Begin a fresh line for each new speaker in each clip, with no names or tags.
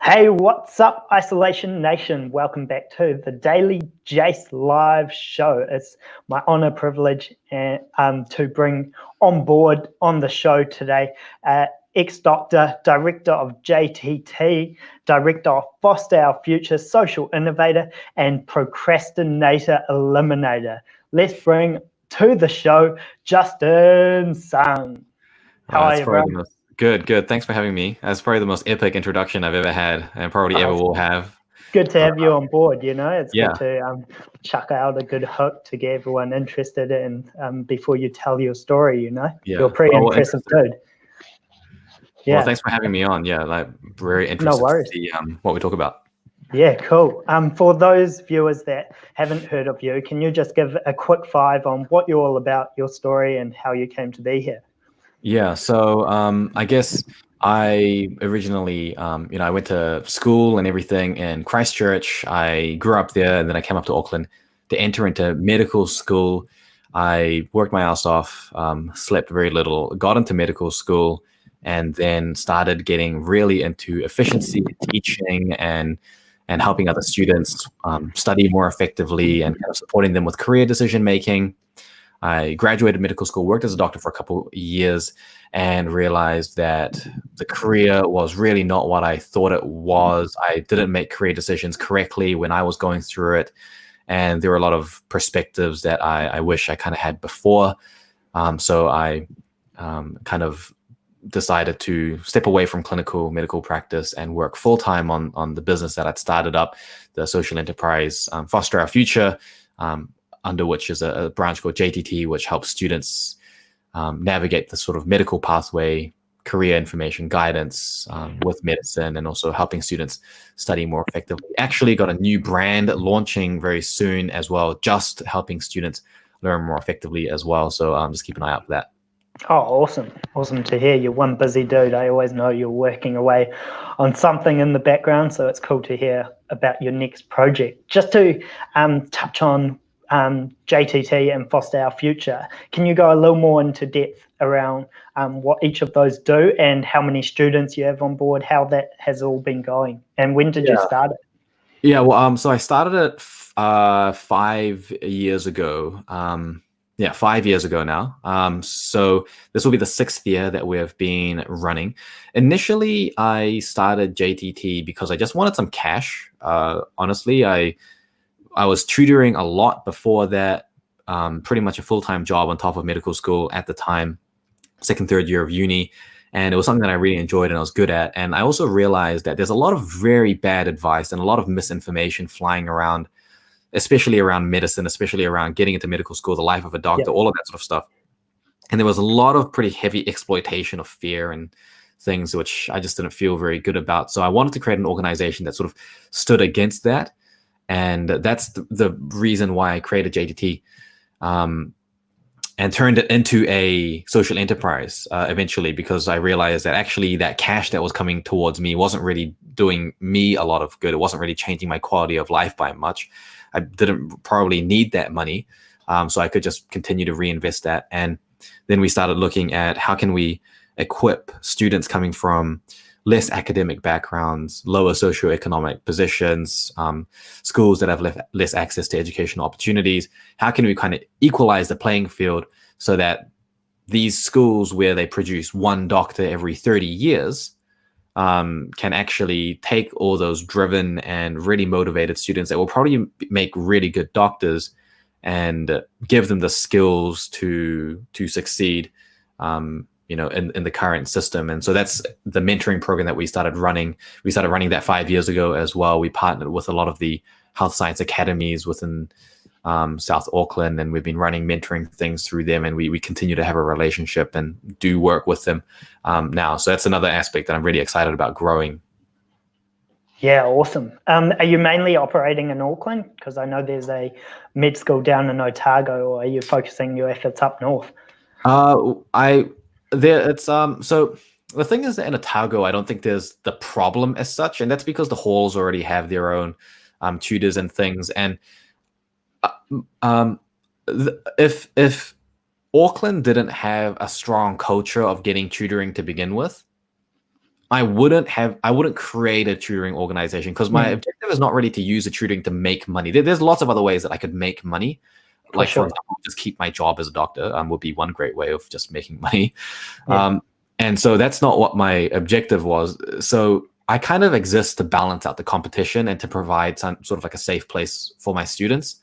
Hey, what's up, Isolation Nation? Welcome back to the Daily Jase live show. It's my honor, privilege, and to bring on board on the show today, ex-doctor, director of JTT, director of Foster Our Future, social innovator, and procrastinator eliminator. Let's bring to the show Justin Sung. How are
That's
you,
probably
bro?
the most good. Thanks for having me. That's probably the most epic introduction I've ever had, and probably ever will have.
Good to
For,
have you on board. It's good
yeah,
to chuck out a good hook to get everyone interested in before you tell your story. You're
yeah.
pretty
Well,
impressive
interesting.
dude.
Well,
Yeah,
thanks for having me on. Yeah, like very
no
interested to
worries.
see what we talk about.
Yeah, cool. For those viewers that haven't heard of you, can you just give a quick five on what you're all about, your story, and how you came to be here?
Yeah. So I guess I originally, I went to school and everything in Christchurch. I grew up there, and then I came up to Auckland to enter into medical school. I worked my ass off, slept very little, got into medical school, and then started getting really into efficiency teaching and helping other students study more effectively and kind of supporting them with career decision making. I graduated medical school, worked as a doctor for a couple years, and realized that the career was really not what I thought it was. I didn't make career decisions correctly when I was going through it. And there were a lot of perspectives that I wish I kind of had before. So I kind of decided to step away from clinical medical practice and work full time on the business that I'd started up, the social enterprise, Foster Our Future, under which is a branch called JTT, which helps students navigate the sort of medical pathway, career information guidance with medicine, and also helping students study more effectively. Actually got a new brand launching very soon as well, just helping students learn more effectively as well. So just keep an eye out for that.
Oh, awesome. Awesome to hear. You're one busy dude. I always know you're working away on something in the background, so it's cool to hear about your next project. Just to touch on JTT and Foster Our Future, can you go a little more into depth around what each of those do and how many students you have on board, how that has all been going, and when did you
Yeah.
start it?
Yeah, well, so I started it 5 years ago. Yeah, 5 years ago now. So this will be the sixth year that we have been running. Initially, I started JTT because I just wanted some cash. Honestly, I was tutoring a lot before that, pretty much a full-time job on top of medical school at the time, second, third year of uni. And it was something that I really enjoyed and I was good at. And I also realized that there's a lot of very bad advice and a lot of misinformation flying around, especially around medicine, especially around getting into medical school, the life of a doctor, all of that sort of stuff. And there was a lot of pretty heavy exploitation of fear and things which I just didn't feel very good about. So I wanted to create an organization that sort of stood against that. And that's the reason why I created JTT. And turned it into a social enterprise eventually, because I realized that actually that cash that was coming towards me wasn't really doing me a lot of good. It wasn't really changing my quality of life by much. I didn't probably need that money, so I could just continue to reinvest that. And then we started looking at how can we equip students coming from less academic backgrounds, lower socioeconomic positions, schools that have less access to educational opportunities. How can we kind of equalize the playing field so that these schools where they produce one doctor every 30 years can actually take all those driven and really motivated students that will probably make really good doctors and give them the skills to succeed in the current system. And so that's the mentoring program that we started running. We started running that 5 years ago as well. We partnered with a lot of the health science academies within South Auckland, and we've been running mentoring things through them, and we continue to have a relationship and do work with them now. So that's another aspect that I'm really excited about growing.
Yeah, awesome. Are you mainly operating in Auckland? Because I know there's a med school down in Otago, or are you focusing your efforts up north?
So the thing is that in Otago, I don't think there's the problem as such, and that's because the halls already have their own tutors and things. And if Auckland didn't have a strong culture of getting tutoring to begin with, I wouldn't create a tutoring organization because my objective is not really to use the tutoring to make money. There's lots of other ways that I could make money. Like, for example, just keep my job as a doctor would be one great way of just making money.
Yeah.
And so that's not what my objective was. So I kind of exist to balance out the competition and to provide some sort of like a safe place for my students.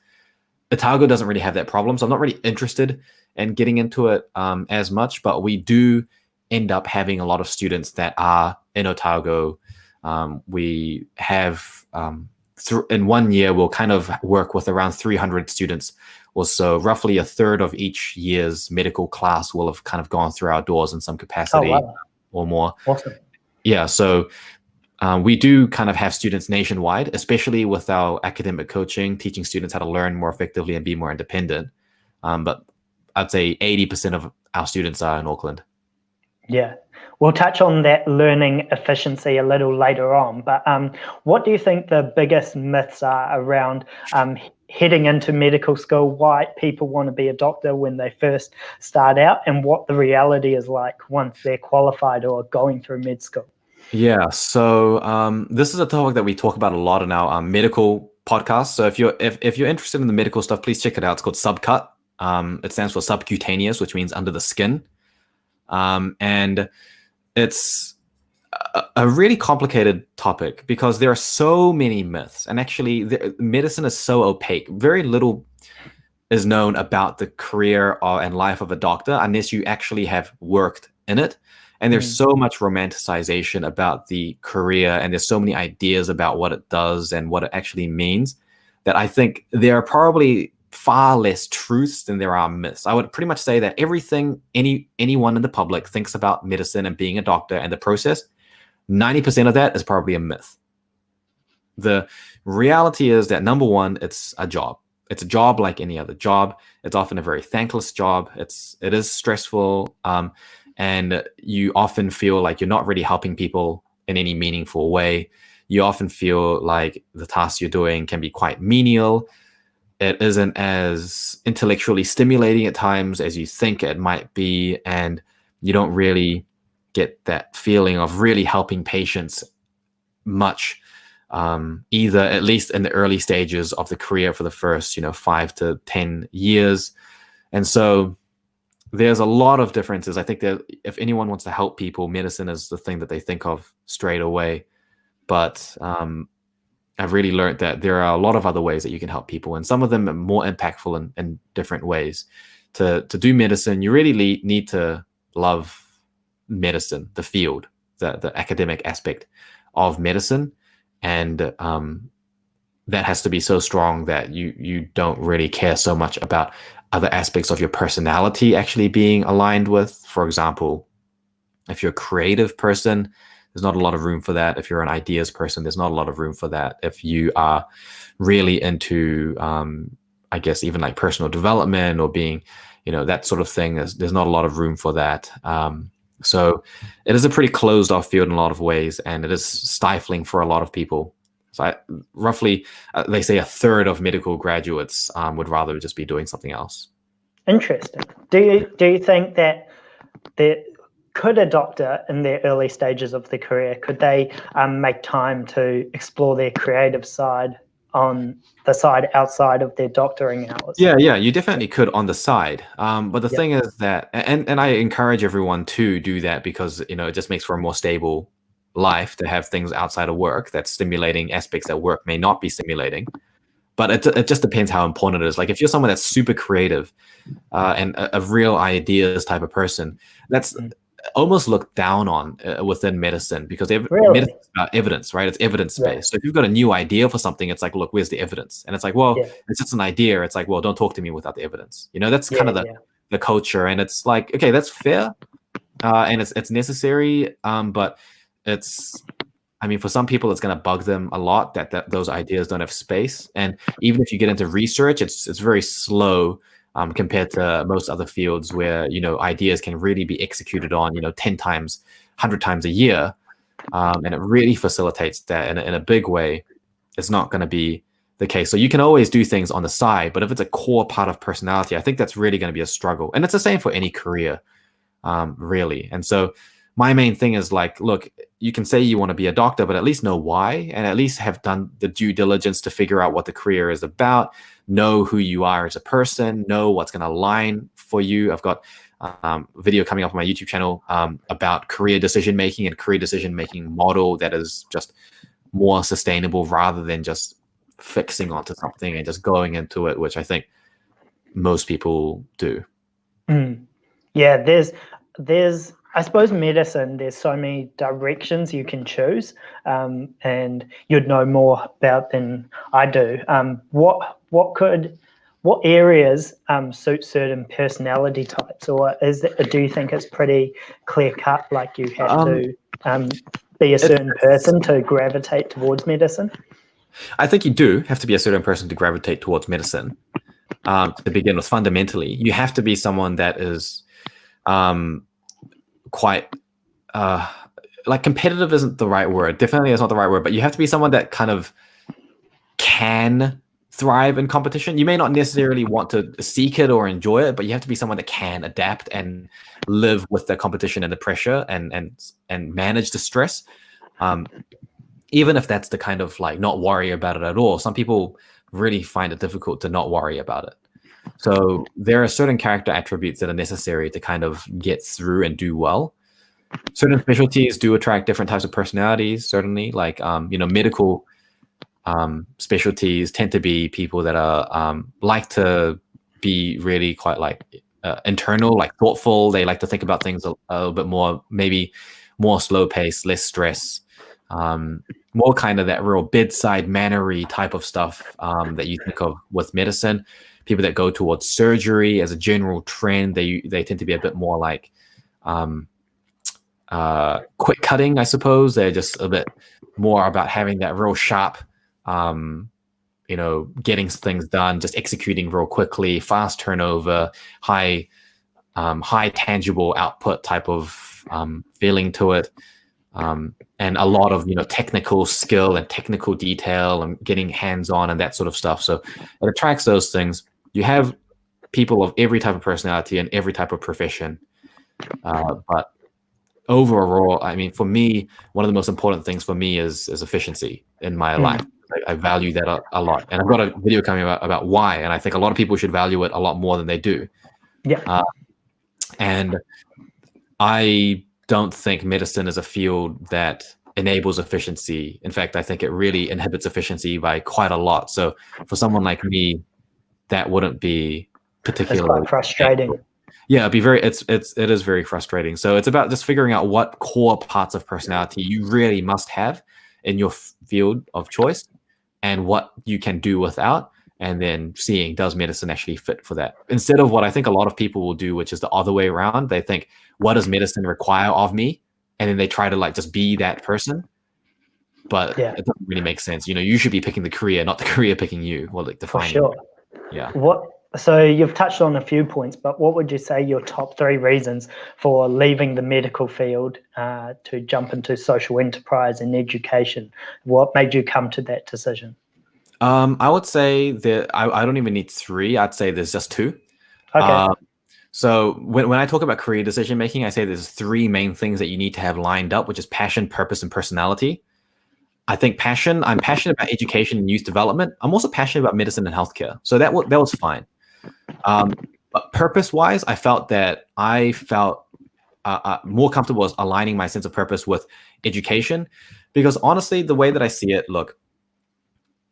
Otago doesn't really have that problem, so I'm not really interested in getting into it as much, but we do end up having a lot of students that are in Otago. We have, in 1 year, we'll kind of work with around 300 students or so. Roughly a third of each year's medical class will have kind of gone through our doors in some capacity or more.
Awesome.
Yeah, so we do kind of have students nationwide, especially with our academic coaching, teaching students how to learn more effectively and be more independent. But I'd say 80% of our students are in Auckland.
Yeah, we'll touch on that learning efficiency a little later on. But what do you think the biggest myths are around heading into medical school, why people want to be a doctor when they first start out, and what the reality is like once they're qualified or going through med school?
Yeah, so this is a topic that we talk about a lot in our medical podcast. So if you're interested in the medical stuff, please check it out. It's called Subcut. It stands for subcutaneous, which means under the skin. And it's a really complicated topic because there are so many myths, and actually medicine is so opaque. Very little is known about the career and life of a doctor unless you actually have worked in it. And there's so much romanticization about the career, and there's so many ideas about what it does and what it actually means that I think there are probably far less truths than there are myths. I would pretty much say that everything anyone in the public thinks about medicine and being a doctor and the process, 90% of that is probably a myth. The reality is that, number one, it's a job. It's a job like any other job. It's often a very thankless job. It is stressful, and you often feel like you're not really helping people in any meaningful way. You often feel like the tasks you're doing can be quite menial. It isn't as intellectually stimulating at times as you think it might be, and you don't really get that feeling of really helping patients much, either, at least in the early stages of the career for the first 5 to 10 years. And so there's a lot of differences. I think that if anyone wants to help people, medicine is the thing that they think of straight away. But I've really learned that there are a lot of other ways that you can help people, and some of them are more impactful in different ways. To do medicine, you really need to love medicine, the field, the academic aspect of medicine, and that has to be so strong that you don't really care so much about other aspects of your personality actually being aligned with. For example, if you're a creative person, there's not a lot of room for that. If you're an ideas person, there's not a lot of room for that. If you are really into, I guess, even like personal development or being, that sort of thing, there's not a lot of room for that. So it is a pretty closed off field in a lot of ways, and it is stifling for a lot of people. So roughly, they say a third of medical graduates would rather just be doing something else.
Interesting. Do you think that could a doctor in their early stages of their career, could they make time to explore their creative side on the side outside of their doctoring hours?
Yeah, you definitely could on the side. But the thing is that, and I encourage everyone to do that because, it just makes for a more stable life to have things outside of work that's stimulating aspects that work may not be stimulating. But it just depends how important it is. Like if you're someone that's super creative and a real ideas type of person, that's almost looked down on within medicine, because medicine is about evidence, right? It's evidence-based. So if you've got a new idea for something, it's like, look, where's the evidence? And it's like, well, it's just an idea. It's like, well, don't talk to me without the evidence. That's kind of the culture. And it's like, okay, that's fair. And it's necessary. But for some people, it's going to bug them a lot that those ideas don't have space. And even if you get into research, it's very slow compared to most other fields where, ideas can really be executed on, 10 times, 100 times a year. And it really facilitates that in a big way. It's not going to be the case. So you can always do things on the side, but if it's a core part of personality, I think that's really going to be a struggle. And it's the same for any career, really. And so my main thing is like, look, you can say you want to be a doctor, but at least know why, and at least have done the due diligence to figure out what the career is about, know who you are as a person, know what's going to align for you. I've got video coming up on my YouTube channel about career decision making and career decision making model that is just more sustainable rather than just fixing onto something and just going into it, which I think most people do.
Yeah, there's I suppose medicine, there's so many directions you can choose, and you'd know more about than I do. What areas suit certain personality types, or do you think it's pretty clear cut, like you have to be a certain person to gravitate towards medicine?
I think you do have to be a certain person to gravitate towards medicine. To begin with, fundamentally, you have to be someone that is quite like competitive isn't the right word. Definitely is not the right word, but you have to be someone that kind of can thrive in competition. You may not necessarily want to seek it or enjoy it, but you have to be someone that can adapt and live with the competition and the pressure and manage the stress. Even if that's the kind of like not worry about it at all. Some people really find it difficult to not worry about it. So there are certain character attributes that are necessary to kind of get through and do well. Certain specialties do attract different types of personalities, certainly, like, medical specialties tend to be people that are like to be really quite like internal, like thoughtful. They like to think about things a little bit more, maybe more slow pace, less stress, more kind of that real bedside mannery type of stuff that you think of with medicine. People that go towards surgery as a general trend, they tend to be a bit more like quick cutting, I suppose. They're just a bit more about having that real sharp, getting things done, just executing real quickly, fast turnover, high tangible output type of feeling to it. And a lot of technical skill and technical detail and getting hands-on and that sort of stuff. So it attracts those things. You have people of every type of personality and every type of profession. But overall, I mean, for me, one of the most important things for me is efficiency in my life. I value that a lot. And I've got a video coming about why. And I think a lot of people should value it a lot more than they do.
Yeah.
And I don't think medicine is a field that enables efficiency. In fact, I think it really inhibits efficiency by quite a lot. So for someone like me, that wouldn't be particularly
quite frustrating.
Yeah, it is very frustrating. So it's about just figuring out what core parts of personality you really must have in your field of choice and what you can do without, and then seeing, does medicine actually fit for that? Instead of what I think a lot of people will do, which is the other way around. They think, what does medicine require of me? And then they try to like just be that person. But it doesn't really make sense. You should be picking the career, not the career picking you. Well, like defining.
For sure.
Yeah.
So you've touched on a few points, but what would you say your top 3 reasons for leaving the medical field to jump into social enterprise and education? What made you come to that decision?
I would say that I don't even need 3. I'd say there's just 2.
Okay.
So when I talk about career decision making, I say there's 3 main things that you need to have lined up, which is passion, purpose, and personality. I think I'm passionate about education and youth development. I'm also passionate about medicine and healthcare. So that was fine. But purpose-wise, I felt more comfortable as aligning my sense of purpose with education, because honestly, the way that I see it, look,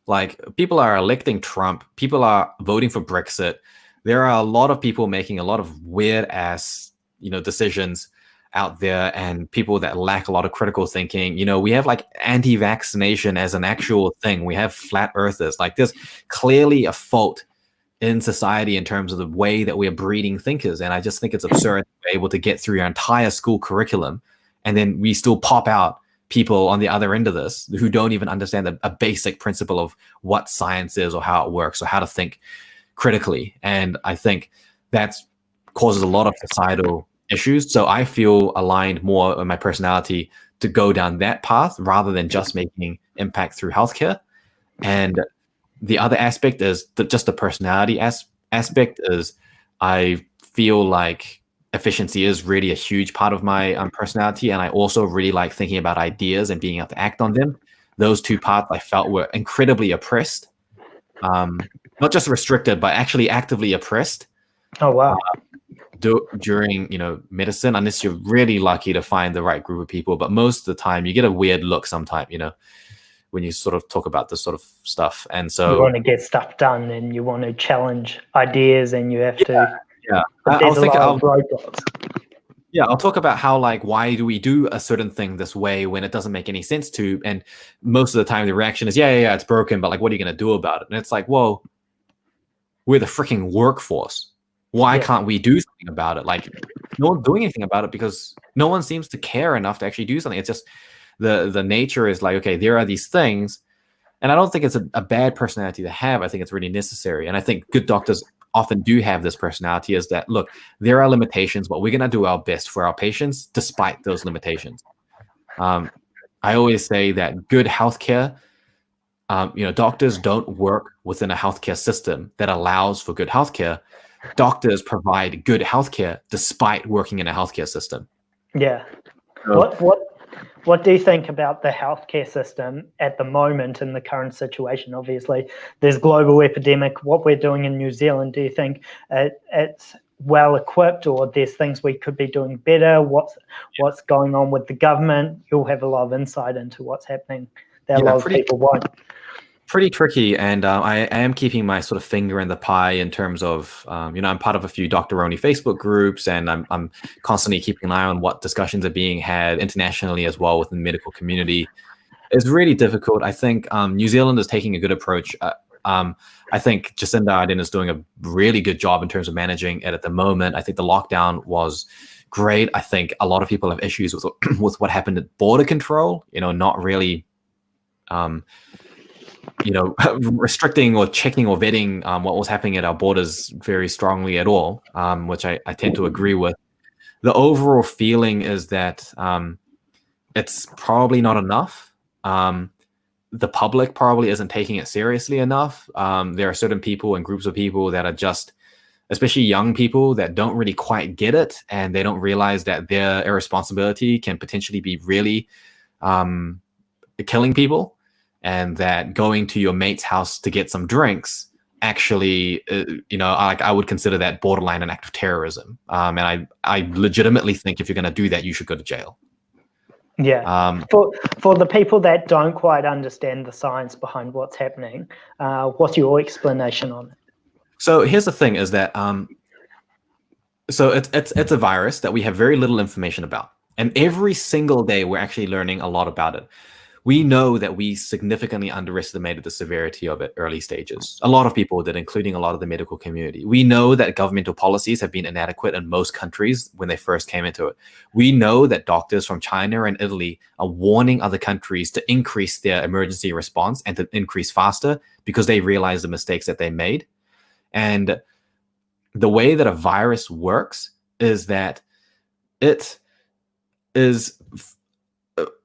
like people are electing Trump, people are voting for Brexit. There are a lot of people making a lot of weird ass, decisions out there, and people that lack a lot of critical thinking. We have like anti-vaccination as an actual thing. We have flat earthers. Like there's clearly a fault in society in terms of the way that we're breeding thinkers. And I just think it's absurd to be able to get through your entire school curriculum and then we still pop out people on the other end of this who don't even understand a basic principle of what science is or how it works or how to think critically. And I think that causes a lot of societal issues. So I feel aligned more in my personality to go down that path rather than just making impact through healthcare. And the other aspect is just the personality aspect is I feel like efficiency is really a huge part of my personality, and I also really like thinking about ideas and being able to act on them. Those two parts I felt were incredibly oppressed, not just restricted, but actually actively oppressed.
Oh, wow.
During medicine, unless you're really lucky to find the right group of people, but most of the time you get a weird look sometimes, when you sort of talk about this sort of stuff. And so
you want to get stuff done and you want to challenge ideas and you have to.
Yeah.
But there's a lot of roadblocks.
Yeah, I'll talk about how, like, why do we do a certain thing this way when it doesn't make any sense to, and most of the time the reaction is, yeah, it's broken, but like, what are you going to do about it? And it's like, well, we're the freaking workforce. Why can't we do something about it? Like, no one's doing anything about it because no one seems to care enough to actually do something. It's just the nature is like, okay, there are these things, and I don't think it's a bad personality to have. I think it's really necessary, and I think good doctors often do have this personality, is that, look, there are limitations, but we're going to do our best for our patients despite those limitations. I always say that good healthcare, doctors don't work within a healthcare system that allows for good healthcare. Doctors provide good healthcare despite working in a healthcare system.
Yeah. So, what do you think about the healthcare system at the moment in the current situation? Obviously, there's global epidemic. What we're doing in New Zealand, do you think it's well equipped, or there's things we could be doing better? What's going on with the government? You'll have a lot of insight into what's happening that a lot of people won't.
Pretty tricky, and I am keeping my sort of finger in the pie in terms of, I'm part of a few Doctor-only Facebook groups, and I'm constantly keeping an eye on what discussions are being had internationally as well within the medical community. It's really difficult. I think New Zealand is taking a good approach. I think Jacinda Ardern is doing a really good job in terms of managing it at the moment. I think the lockdown was great. I think a lot of people have issues with with what happened at border control, not really restricting or checking or vetting what was happening at our borders very strongly at all, which I tend to agree with. The overall feeling is that it's probably not enough. The public probably isn't taking it seriously enough. There are certain people and groups of people that are just, especially young people, that don't really quite get it, and they don't realize that their irresponsibility can potentially be really killing people. And that going to your mate's house to get some drinks actually, I would consider that borderline an act of terrorism. And I legitimately think if you're going to do that, you should go to jail.
Yeah. For the people that don't quite understand the science behind what's happening, what's your explanation on it?
So here's the thing: is that so it's a virus that we have very little information about, and every single day we're actually learning a lot about it. We know that we significantly underestimated the severity of it early stages. A lot of people did, including a lot of the medical community. We know that governmental policies have been inadequate in most countries when they first came into it. We know that doctors from China and Italy are warning other countries to increase their emergency response and to increase faster because they realize the mistakes that they made. And the way that a virus works is that it is,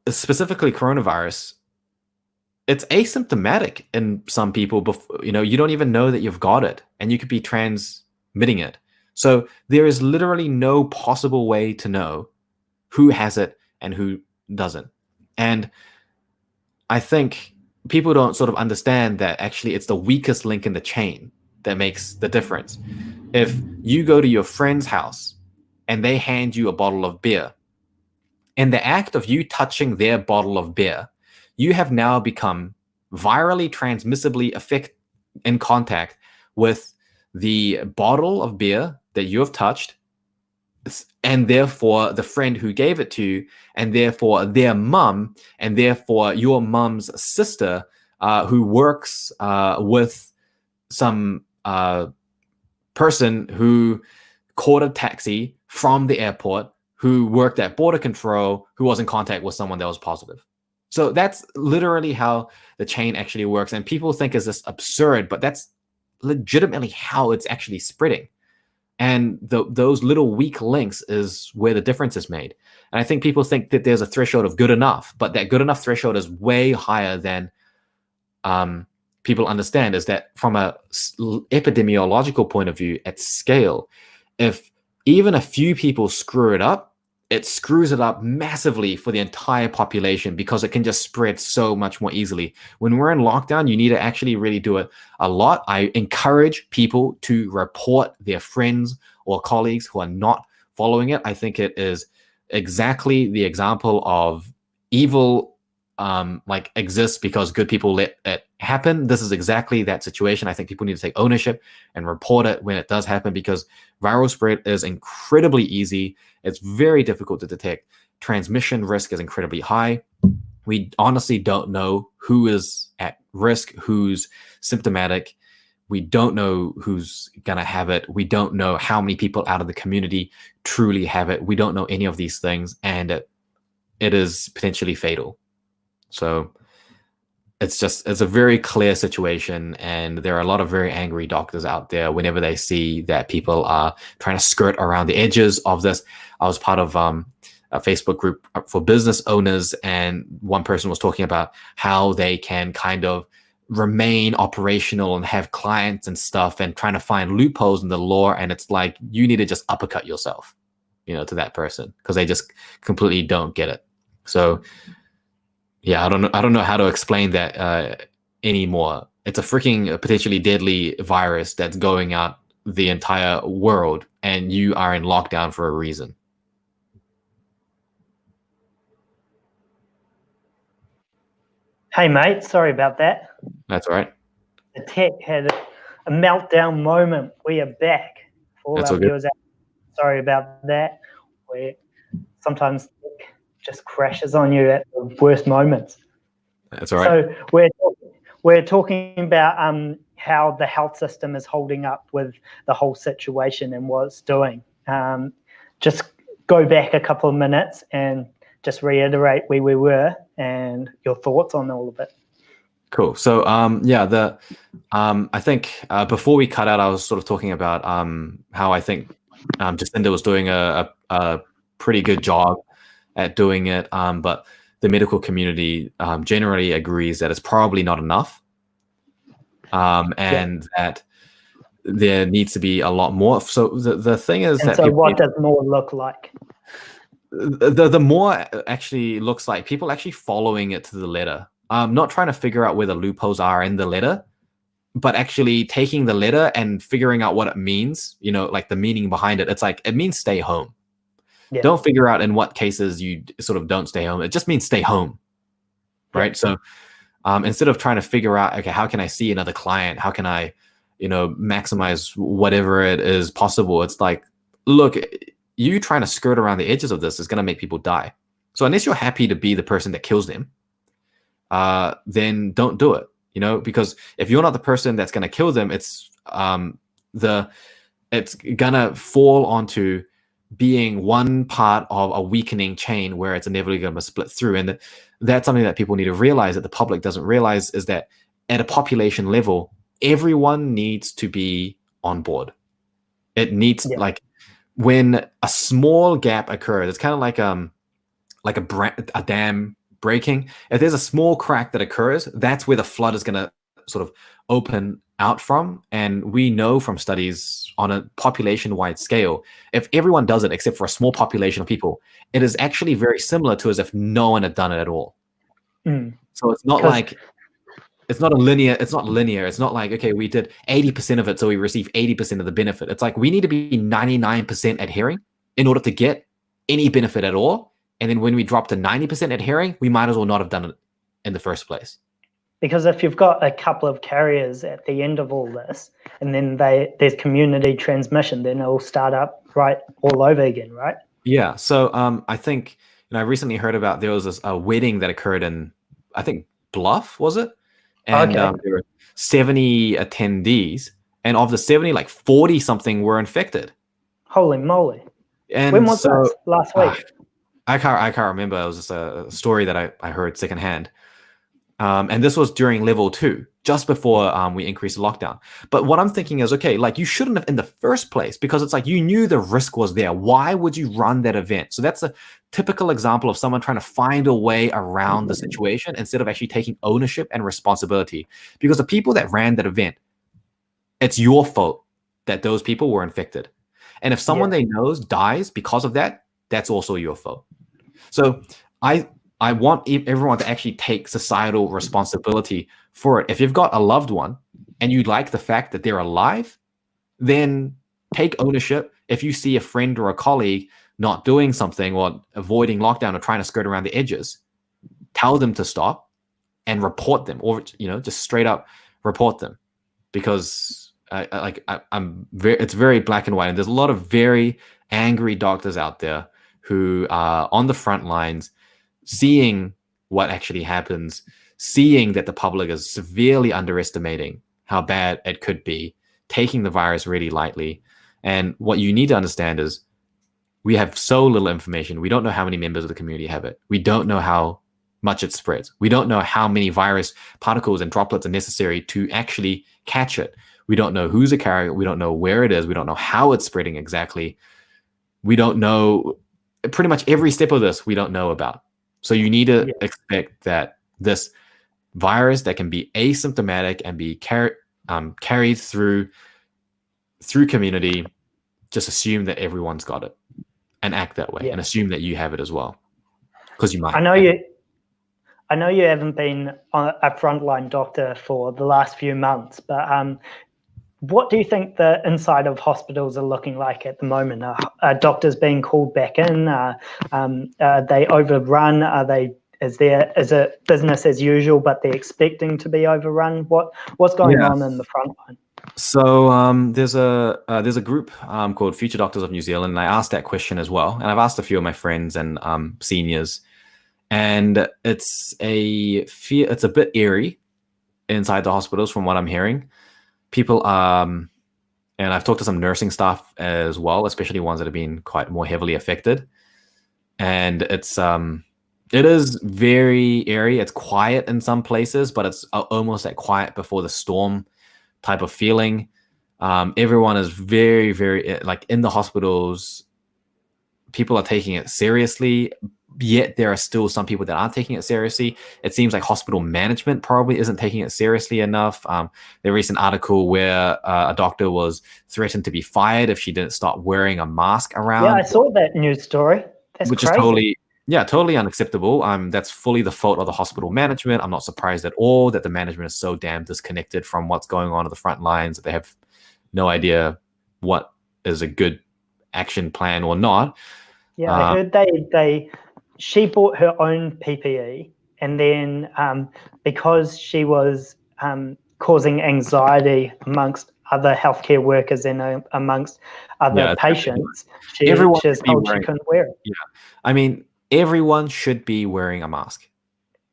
specifically coronavirus, it's asymptomatic in some people. Before, you don't even know that you've got it, and you could be transmitting it. So there is literally no possible way to know who has it and who doesn't. And I think people don't sort of understand that actually it's the weakest link in the chain that makes the difference. If you go to your friend's house and they hand you a bottle of beer, in the act of you touching their bottle of beer, you have now become virally transmissibly in contact with the bottle of beer that you have touched, and therefore the friend who gave it to you, and therefore their mum, and therefore your mum's sister, who works with some person who caught a taxi from the airport, who worked at border control, who was in contact with someone that was positive. So that's literally how the chain actually works. And people think is this absurd, but that's legitimately how it's actually spreading. And those little weak links is where the difference is made. And I think people think that there's a threshold of good enough, but that good enough threshold is way higher than people understand. Is that from a epidemiological point of view at scale, if even a few people screw it up, it screws it up massively for the entire population because it can just spread so much more easily. When we're in lockdown, you need to actually really do it a lot. I encourage people to report their friends or colleagues who are not following it. I think it is exactly the example of evil like exists because good people let it happen. This is exactly that situation. I think people need to take ownership and report it when it does happen, because viral spread is incredibly easy. It's very difficult to detect. Transmission risk is incredibly high. We honestly don't know who is at risk, who's symptomatic. We don't know who's going to have it. We don't know how many people out of the community truly have it. We don't know any of these things, and it is potentially fatal. So it's a very clear situation, and there are a lot of very angry doctors out there whenever they see that people are trying to skirt around the edges of this. I was part of a Facebook group for business owners, and one person was talking about how they can kind of remain operational and have clients and stuff, and trying to find loopholes in the law. And it's like, you need to just uppercut yourself, to that person, because they just completely don't get it. So yeah, I don't know how to explain that anymore. It's a freaking potentially deadly virus that's going out the entire world, and you are in lockdown for a reason.
Hey, mate, sorry about that.
That's all right.
The tech had a meltdown moment. We are back. For all our viewers out, sorry about that. Sometimes tech just crashes on you at the worst moments.
That's all right.
So we're talking about how the health system is holding up with the whole situation and what it's doing. Just go back a couple of minutes and just reiterate where we were and your thoughts on all of it.
Cool. So I think before we cut out, I was sort of talking about how I think Jacinda was doing a pretty good job at doing it, but the medical community generally agrees that it's probably not enough, and that there needs to be a lot more. So the thing is that
what does more look like?
The more actually looks like people actually following it to the letter. Not trying to figure out where the loopholes are in the letter, but actually taking the letter and figuring out what it means, like the meaning behind it. It's like, it means stay home. Yeah. Don't figure out in what cases you sort of don't stay home. It just means stay home, right? Yeah. So instead of trying to figure out, okay, how can I see another client? How can I, maximize whatever it is possible? It's like, look, you trying to skirt around the edges of this is going to make people die. So unless you're happy to be the person that kills them, then don't do it, because if you're not the person that's going to kill them, it's gonna fall onto being one part of a weakening chain where it's inevitably going to split through. And that's something that people need to realize, that the public doesn't realize, is that at a population level, everyone needs to be on board. It needs, like, when a small gap occurs, it's kind of like a dam breaking. If there's a small crack that occurs, that's where the flood is going to sort of open out from. And we know from studies on a population-wide scale, if everyone does it except for a small population of people, it is actually very similar to as if no one had done it at all. So it's not like, it's not linear. It's not like, okay, we did 80% of it, so we receive 80% of the benefit. It's like, we need to be 99% adhering in order to get any benefit at all. And then when we drop to 90% adhering, we might as well not have done it in the first place.
Because if you've got a couple of carriers at the end of all this, and then there's community transmission, then it'll start up right all over again, right?
Yeah. So I think, I recently heard about, there was a wedding that occurred in, I think, Bluff, was it? And there were 70 attendees, and of the 70, like 40 something were infected.
Holy moly!
And
when was that? Last week?
I can't remember. It was just a story that I heard secondhand. And this was during level 2, just before we increased the lockdown. But what I'm thinking is, okay, like, you shouldn't have in the first place, because it's like, you knew the risk was there. Why would you run that event? So that's a typical example of someone trying to find a way around the situation instead of actually taking ownership and responsibility. Because the people that ran that event, it's your fault that those people were infected. And if someone they knows dies because of that, that's also your fault. So I want everyone to actually take societal responsibility for it. If you've got a loved one and you like the fact that they're alive, then take ownership. If you see a friend or a colleague not doing something or avoiding lockdown or trying to skirt around the edges, tell them to stop and report them, or just straight up report them, because it's very black and white, and there's a lot of very angry doctors out there who are on the front lines, seeing what actually happens, seeing that the public is severely underestimating how bad it could be, taking the virus really lightly. And what you need to understand is we have so little information. We don't know how many members of the community have it. We don't know how much it spreads. We don't know how many virus particles and droplets are necessary to actually catch it. We don't know who's a carrier. We don't know where it is. We don't know how it's spreading exactly. We don't know pretty much every step of this we don't know about. So you need to expect that this virus that can be asymptomatic and be carried through community, just assume that everyone's got it and act that way, and assume that you have it as well, because you might.
I know you haven't been a frontline doctor for the last few months, but what do you think the inside of hospitals are looking like at the moment? Are doctors being called back in? Are they overrun? Is it business as usual, but they're expecting to be overrun? What's going on in the front line?
So there's a group called Future Doctors of New Zealand, and I asked that question as well. And I've asked a few of my friends and seniors, and it's a bit eerie inside the hospitals from what I'm hearing. People and I've talked to some nursing staff as well, especially ones that have been quite more heavily affected. And it is very eerie. It's quiet in some places, but it's almost that quiet before the storm type of feeling. Everyone is very, very, like, in the hospitals, people are taking it seriously, yet there are still some people that aren't taking it seriously. It seems like hospital management probably isn't taking it seriously enough. The recent article where a doctor was threatened to be fired if she didn't start wearing a mask around.
Yeah, I saw that news story. That's
which
crazy.
is totally unacceptable. That's fully the fault of the hospital management. I'm not surprised at all that the management is so damn disconnected from what's going on at the front lines that they have no idea what is a good action plan or not.
Yeah, I heard she bought her own PPE, and then because she was causing anxiety amongst other healthcare workers and amongst other patients, she was told she couldn't wear it.
Yeah, I mean, everyone should be wearing a mask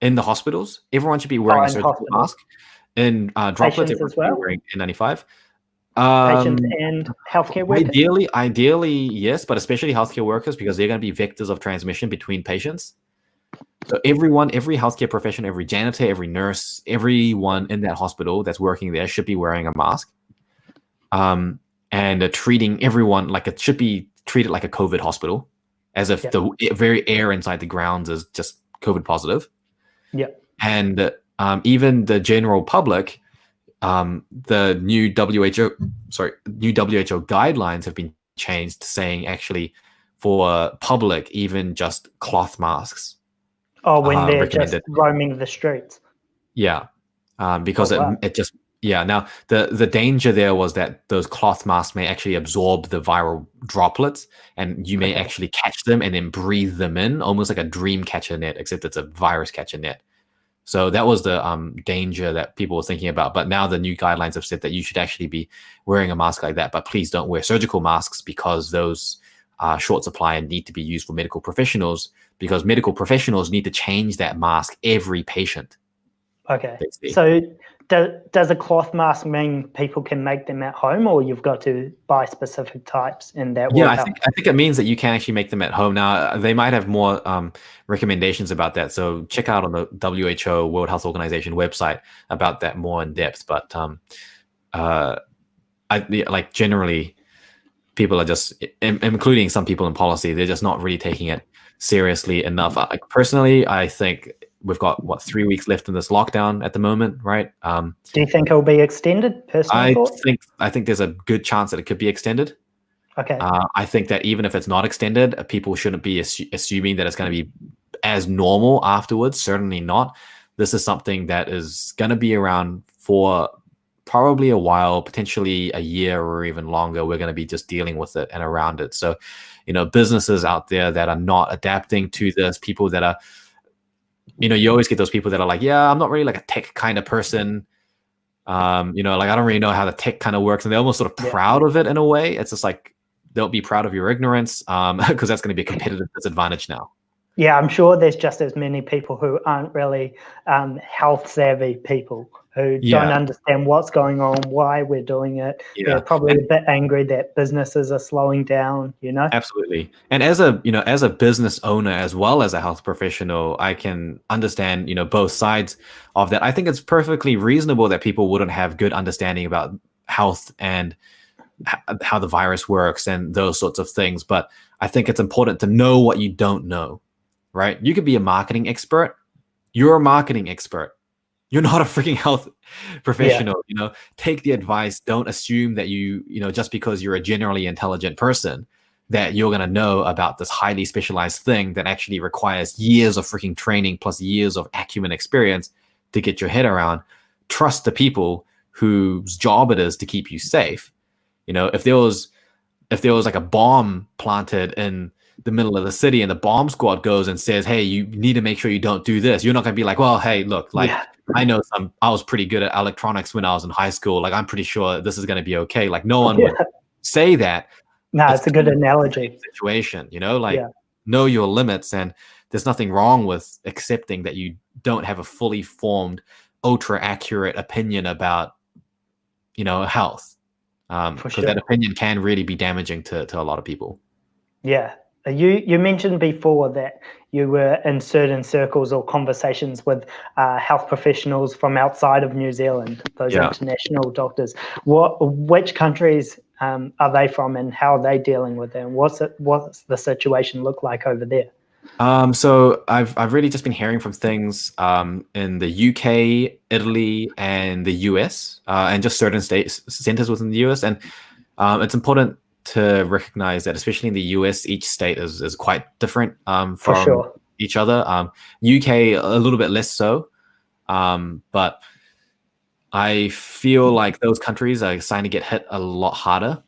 in the hospitals. Everyone should be wearing a surgical mask. In droplets, everyone should be wearing N95.
Patients and healthcare workers?
Ideally, yes, but especially healthcare workers, because they're going to be vectors of transmission between patients. So every healthcare professional, every janitor, every nurse, everyone in that hospital that's working there should be wearing a mask. And treating everyone like it should be treated like a COVID hospital, as if the very air inside the grounds is just COVID positive.
Yeah.
And even the general public, the new WHO guidelines have been changed, saying actually for public, even just cloth masks.
Oh, when they're just roaming the streets.
Yeah, because it just Now the danger there was that those cloth masks may actually absorb the viral droplets, and you may actually catch them and then breathe them in, almost like a dream catcher net, except it's a virus catcher net. So that was the danger that people were thinking about. But now the new guidelines have said that you should actually be wearing a mask like that. But please don't wear surgical masks, because those are short supply and need to be used for medical professionals, because medical professionals need to change that mask every patient.
Okay. So does a cloth mask mean people can make them at home, or you've got to buy specific types and that will help?
I think it means that you can actually make them at home. Now, they might have more recommendations about that. So check out on the WHO, World Health Organization website about that more in depth. But generally, people are just, including some people in policy, they're just not really taking it seriously enough. Personally, I think we've got 3 weeks left in this lockdown at the moment, right?
Do you think it'll be extended? Personally,
I think there's a good chance that it could be extended.
Okay.
I think that even if it's not extended, people shouldn't be assuming that it's going to be as normal afterwards. Certainly not. This is something that is going to be around for probably a while, potentially a year or even longer. We're going to be just dealing with it and around it. So, businesses out there that are not adapting to this, people that are, you always get those people that are like, yeah, I'm not really like a tech kind of person. Like I don't really know how the tech kind of works, and they're almost sort of proud of it in a way. It's just like, don't be proud of your ignorance, because that's going to be a competitive disadvantage now.
Yeah, I'm sure there's just as many people who aren't really health savvy people who don't understand what's going on, why we're doing it.
Yeah.
They're probably a bit angry that businesses are slowing down,
Absolutely. And as a business owner as well as a health professional, I can understand, both sides of that. I think it's perfectly reasonable that people wouldn't have good understanding about health and how the virus works and those sorts of things. But I think it's important to know what you don't know, right? You could be a marketing expert. You're a marketing expert. You're not a freaking health professional. Take the advice. Don't assume that just because you're a generally intelligent person, that you're going to know about this highly specialized thing that actually requires years of freaking training plus years of acumen experience to get your head around. Trust the people whose job it is to keep you safe. If there was like a bomb planted in the middle of the city and the bomb squad goes and says, hey, you need to make sure you don't do this. You're not going to be like, well, hey, look, I know I was pretty good at electronics when I was in high school. Like, I'm pretty sure this is going to be okay. Like, no one would say that.
No, it's a good analogy.
Situation, know your limits, and there's nothing wrong with accepting that you don't have a fully formed, ultra accurate opinion about, health. Because that opinion can really be damaging to a lot of people.
Yeah. You mentioned before that you were in certain circles or conversations with health professionals from outside of New Zealand, those international doctors. Which countries are they from, and how are they dealing with it? And what's the situation look like over there?
So I've really just been hearing from things in the UK, Italy, and the US, and just certain centers within the US. And it's important to recognize that, especially in the US, each state is quite different from each other. UK a little bit less so, but I feel like those countries are starting to get hit a lot harder,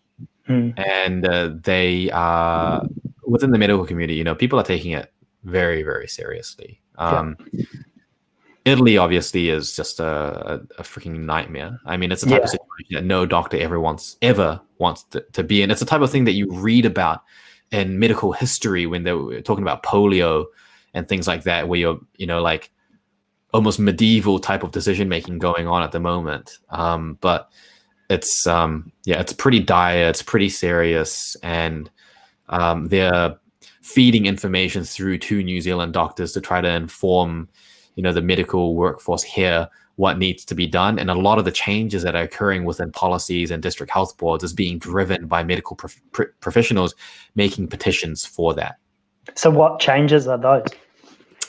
and they are within the medical community. People are taking it very, very seriously. Italy obviously is just a freaking nightmare. I mean, it's the type of situation that no doctor ever wants to be in. It's the type of thing that you read about in medical history when they were talking about polio and things like that, where you're, like almost medieval type of decision making going on at the moment. But it's it's pretty dire, it's pretty serious, and they're feeding information through to New Zealand doctors to try to inform the medical workforce here what needs to be done. And a lot of the changes that are occurring within policies and district health boards is being driven by medical professionals making petitions for that. So
what changes are those?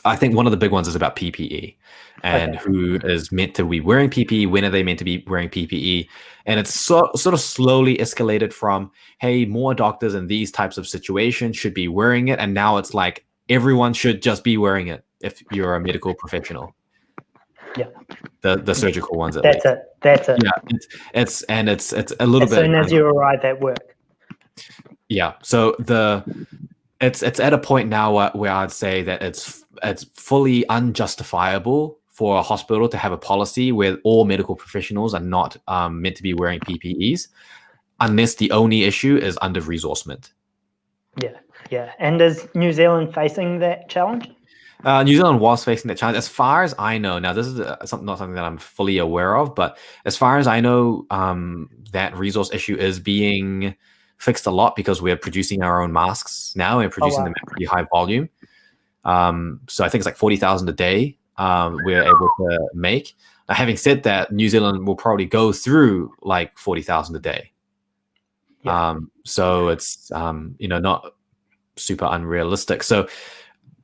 I think one of the big ones is about PPE and who is meant to be wearing PPE, when are they meant to be wearing PPE. And it's sort of slowly escalated from, hey, more doctors in these types of situations should be wearing it. And now it's like everyone should just be wearing it if you're a medical professional. Yeah. The surgical ones at least.
That's it.
Yeah. It's a little bit.
As soon as you arrive at work.
Yeah. So it's at a point now where I'd say that it's fully unjustifiable for a hospital to have a policy where all medical professionals are not meant to be wearing PPEs, unless the only issue is under-resourcement.
Yeah. And is New Zealand facing that challenge?
New Zealand was facing that challenge. As far as I know, now this is not something that I'm fully aware of, but as far as I know, that resource issue is being fixed a lot because we're producing our own masks now and producing them at pretty high volume. So I think it's like 40,000 a day we're able to make. Now, having said that, New Zealand will probably go through like 40,000 a day. So it's not super unrealistic. So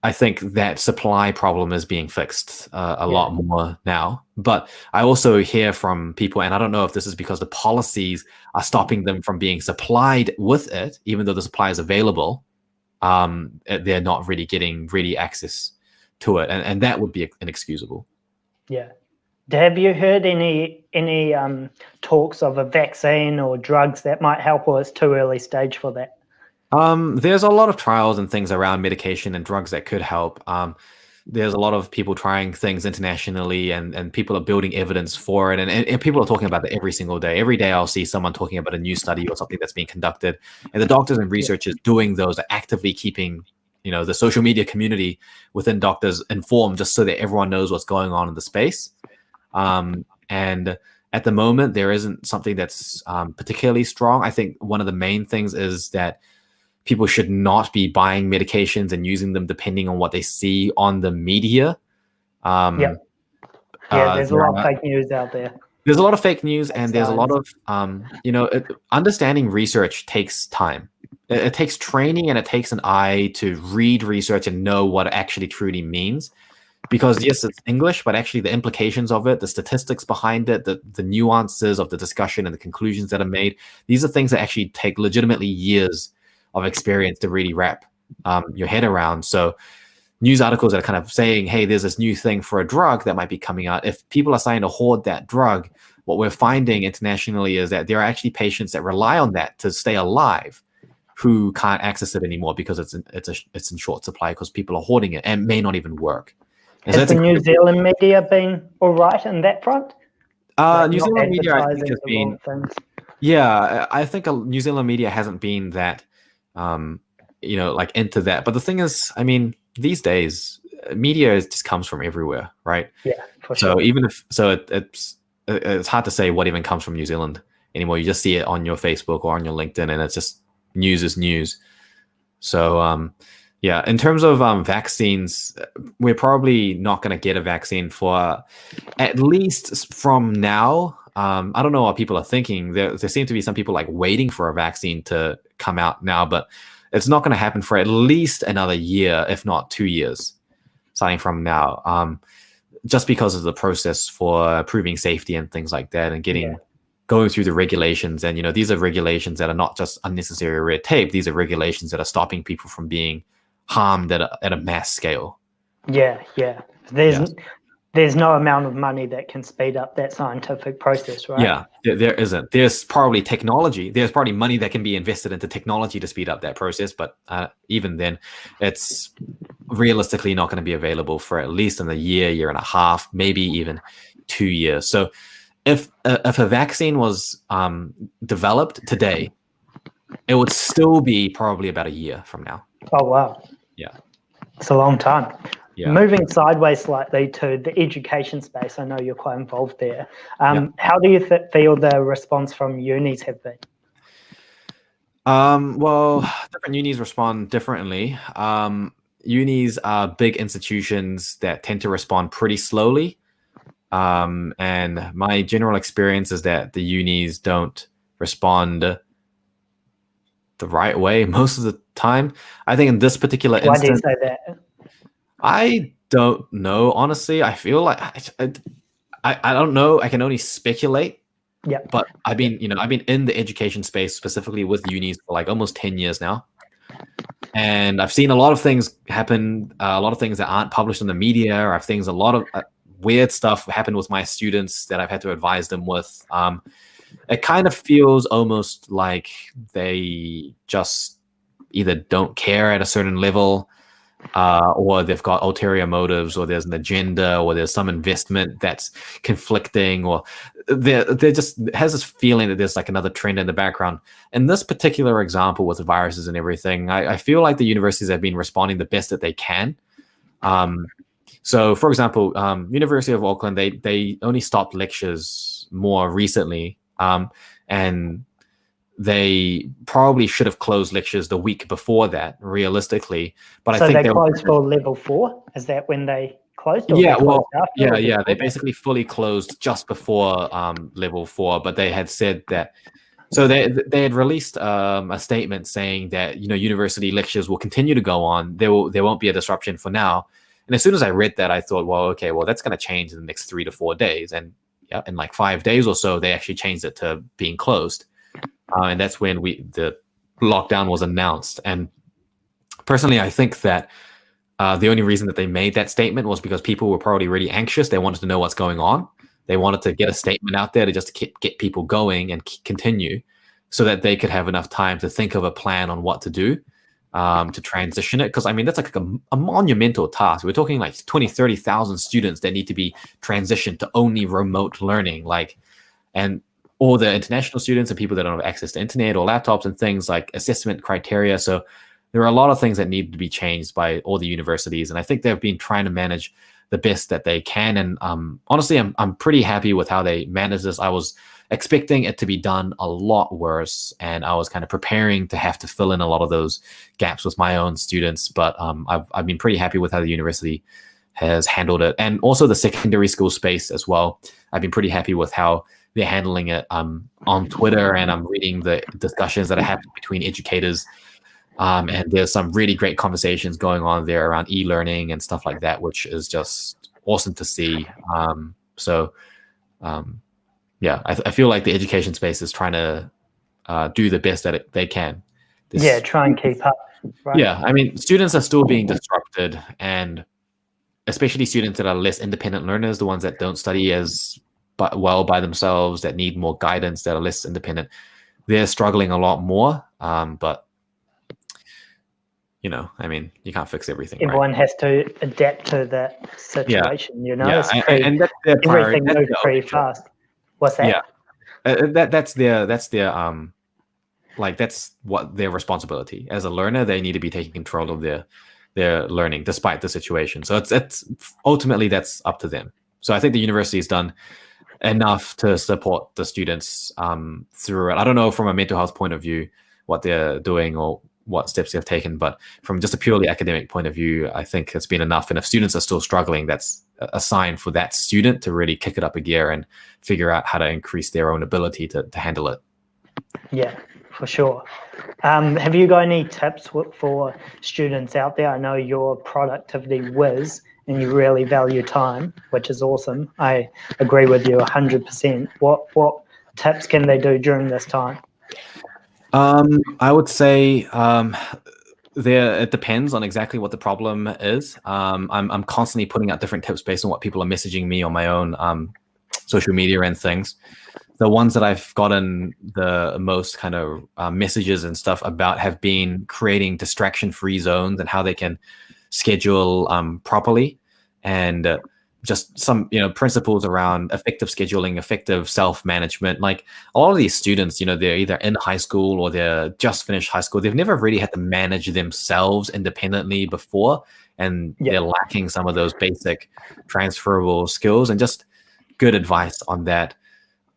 I think that supply problem is being fixed a lot more now. But I also hear from people, and I don't know if this is because the policies are stopping them from being supplied with it, even though the supply is available. They're not really getting really access to it, and that would be inexcusable.
Yeah. Have you heard any talks of a vaccine or drugs that might help, or it's too early stage for that?
There's a lot of trials and things around medication and drugs that could help. There's a lot of people trying things internationally, and people are building evidence for it. And people are talking about it every single day. Every day I'll see someone talking about a new study or something that's being conducted. And the doctors and researchers doing those are actively keeping, the social media community within doctors informed, just so that everyone knows what's going on in the space. And at the moment, there isn't something that's particularly strong. I think one of the main things is that people should not be buying medications and using them depending on what they see on the media.
There's a lot of fake news out there.
There's a lot of fake news, and there's a lot of, understanding research takes time. It takes training, and it takes an eye to read research and know what it actually truly means. Because yes, it's English, but actually the implications of it, the statistics behind it, the nuances of the discussion and the conclusions that are made, these are things that actually take legitimately years of experience to really wrap your head around. So news articles that are kind of saying, hey, there's this new thing for a drug that might be coming out. If people are starting to hoard that drug, what we're finding internationally is that there are actually patients that rely on that to stay alive who can't access it anymore because it's in short supply because people are hoarding it and may not even work.
Has the New Zealand media been all right in that front?
New Zealand media, I think, has been... Yeah, I think New Zealand media hasn't been that, into that. But the thing is, I mean, these days, media just comes from everywhere, right?
Yeah, for sure.
So even if it's hard to say what even comes from New Zealand anymore. You just see it on your Facebook or on your LinkedIn, and it's just news is news. So in terms of vaccines, we're probably not going to get a vaccine for at least from now. I don't know what people are thinking. There seem to be some people like waiting for a vaccine to come out now, but it's not going to happen for at least another year, if not 2 years, starting from now. Just because of the process for proving safety and things like that, and going through the regulations. And these are regulations that are not just unnecessary red tape. These are regulations that are stopping people from being harmed at a mass scale.
There's no amount of money that can speed up that scientific process, right?
Yeah, there isn't. There's probably technology. There's probably money that can be invested into technology to speed up that process. But even then, it's realistically not going to be available for at least in a year and a half, maybe even 2 years. So if a vaccine was developed today, it would still be probably about a year from now.
Oh, wow.
Yeah.
It's a long time.
Yeah.
Moving sideways slightly to the education space, I know you're quite involved there. How do you feel the response from unis have been?
Well, different unis respond differently. Unis are big institutions that tend to respond pretty slowly. And my general experience is that the unis don't respond the right way most of the time. I think in this particular instance... Why do you
say that?
I don't know, honestly. I feel like I don't know. I can only speculate.
Yeah.
But I've been in the education space, specifically with unis, for like almost 10 years now. And I've seen a lot of things happen, a lot of things that aren't published in the media. I've seen a lot of weird stuff happen with my students that I've had to advise them with. It kind of feels almost like they just either don't care at a certain level, or they've got ulterior motives, or there's an agenda, or there's some investment that's conflicting, or there just has this feeling that there's like another trend in the background. In this particular example with the viruses and everything, I feel like the universities have been responding the best that they can. So, for example, University of Auckland, they only stopped lectures more recently, and they probably should have closed lectures the week before that, realistically. But
so
I think
they closed for level 4? Is that when they closed?
They basically fully closed just before level 4. But they had said that So they had released a statement saying that university lectures will continue to go on. There won't be a disruption for now. And as soon as I read that, I thought, well, okay, well that's going to change in the next 3 to 4 days. And yeah, in like 5 days or so, they actually changed it to being closed. And that's when the lockdown was announced. And personally, I think that the only reason that they made that statement was because people were probably really anxious. They wanted to know what's going on. They wanted to get a statement out there to just get people going and continue so that they could have enough time to think of a plan on what to do to transition it. Because, I mean, that's like a monumental task. We're talking like 20, 30,000 students that need to be transitioned to only remote learning. And all the international students and people that don't have access to internet or laptops and things like assessment criteria. So there are a lot of things that need to be changed by all the universities. And I think they've been trying to manage the best that they can. And honestly, I'm pretty happy with how they managed this. I was expecting it to be done a lot worse, and I was kind of preparing to have to fill in a lot of those gaps with my own students. But I've been pretty happy with how the university has handled it, and also the secondary school space as well. I've been pretty happy with how they're handling it on Twitter, and I'm reading the discussions that are happening between educators. And there's some really great conversations going on there around e-learning and stuff like that, which is just awesome to see. Yeah, I feel like the education space is trying to do the best that they can.
Try and keep up. Right?
Yeah, I mean, students are still being disrupted, and especially students that are less independent learners, the ones that don't study as well by themselves, that need more guidance, that are less independent, they're struggling a lot more. But I mean, you can't fix everything.
Everyone
right?
has to adapt to that situation.
Yeah, and that's their priority.
Everything moves pretty fast. What's that?
Yeah, that's their that's what their responsibility as a learner. They need to be taking control of their learning despite the situation. So it's ultimately that's up to them. So I think the university has done enough to support the students through it. I don't know from a mental health point of view what they're doing or what steps they've taken, but from just a purely academic point of view, I think it's been enough. And if students are still struggling, that's a sign for that student to really kick it up a gear and figure out how to increase their own ability to handle it.
Yeah, for sure. Have you got any tips for students out there? I know you're productivity whiz and you really value time, which is awesome. I agree with you 100%. What tips can they do during this time?
I would say it depends on exactly what the problem is. I'm constantly putting out different tips based on what people are messaging me on my own social media and things. The ones that I've gotten the most kind of messages and stuff about have been creating distraction-free zones and how they can schedule properly, and just some principles around effective scheduling, effective self-management. Like a lot of these students, they're either in high school or they're just finished high school. They've never really had to manage themselves independently before, and they're lacking some of those basic transferable skills. And just good advice on that.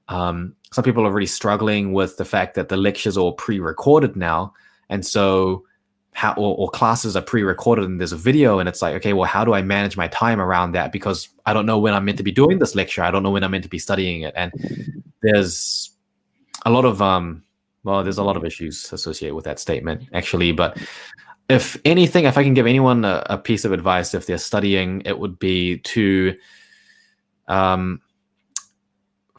Some people are really struggling with the fact that the lectures are all pre-recorded now, and so or classes are pre-recorded and there's a video, and it's like, okay, well, how do I manage my time around that? Because I don't know when I'm meant to be doing this lecture. I don't know when I'm meant to be studying it. And there's a lot of issues associated with that statement, actually. But if anything, if I can give anyone a piece of advice, if they're studying, it would be to